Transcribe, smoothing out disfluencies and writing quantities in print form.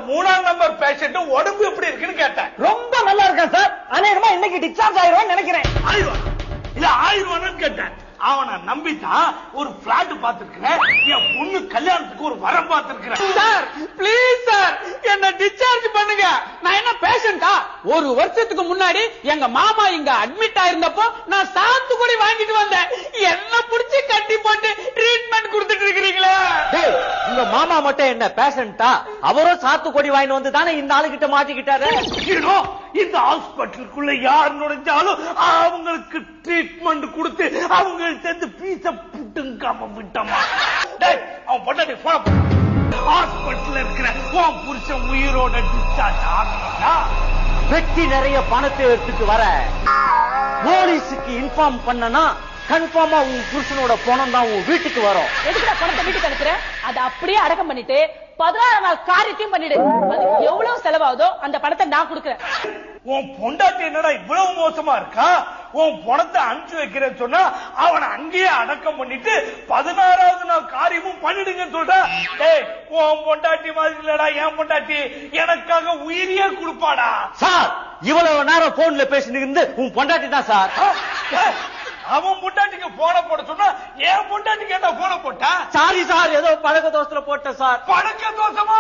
3ஆம் number patient உடம்பு எப்படி இருக்குன்னு கேட்டேன். ரொம்ப நல்லா இருக்கேன் சார். அநேகமா இன்னைக்கு டிஸ்சார்ஜ் ஆயிடுவான்னு நினைக்கிறேன். ஆயிரம் கேட்டேன். அவனை நம்பித்தான் ஒரு பிளாட் பாத்துருக்கிறேன். என் பொண்ணு கல்யாணத்துக்கு ஒரு வரம் பாத்துருக்கிறேன். சார் ப்ளீஸ் சார் என்ன டிஸ்சார்ஜ் பண்ணுங்க. நான் என்ன பேஷண்டா? ஒரு வருஷத்துக்கு முன்னாடி எங்க மாமா இங்க அட்மிட் ஆயிருந்தப்போ நான் சாத்துக்குடி வாங்கிட்டு வந்தேன். என்ன புடிச்சு கட்டி போட்டு ட்ரீட்மெண்ட் கொடுத்துட்டு இருக்கிறீங்களா? உங்க மாமா மட்டும் என்ன பேஷண்டா? அவரும் சாத்துக்குடி வாங்கிட்டு வந்து தானே இந்த ஆளுகிட்ட மாட்டிக்கிட்டாரு. இந்த ஹாஸ்பிட்டலுக்குள்ள யார் நுழைஞ்சாலும் அவங்களுக்கு ட்ரீட்மெண்ட் கொடுத்து அவங்க சேர்ந்து பீச புட்டுங்காம விட்டமா. அவன் பொண்டாட்டி போன ஹாஸ்பிட்டல் இருக்கிற உன் புருஷன் உயிரோட டிஸ்சார்ஜ் ஆகணும்னா வெட்டி நிறைய பணத்தை எடுத்துட்டு வர போலீஸுக்கு இன்ஃபார்ம் பண்ணனா கன்ஃபார்மா உன் புருஷனோட பணம் தான் உன் வீட்டுக்கு வரும். எதுக்கு பணத்தை வீட்டுக்கு அனுப்புற? அதை அப்படியே அடக்கம் பண்ணிட்டு 16 நாள் காரியத்தையும் பண்ணிடு. அதுக்கு எவ்வளவு செலவாகுதோ அந்த பணத்தை நான் கொடுக்கிறேன். உன் பொண்டாட்டி என்னடா இவ்வளவு மோசமா இருக்கா? உன் பணத்தை அனுப்பிச்சு வைக்கிறேன்னு சொன்னா அவனை அங்கேயே அடக்கம் பண்ணிட்டு 16வது நாள் காரியமும் பண்ணிடுங்கன்னு சொல்ற. உன் பொண்டாட்டி மாதிரி இல்லடா என் பொண்டாட்டி. எனக்காக உயிரியே கொடுப்பாடா. சார் இவ்வளவு நேரம் போன்ல பேசிட்டு இருந்து உன் பொண்டாட்டி தான் சார். அவன் பொண்டாட்டிக்கு போன போட சொன்னா என் பொண்டாட்டிக்கு என்ன போன போட்டா? சாரி சார், ஏதோ பழக்க தோசத்துல போட்ட சார். பழக்க தோசமா?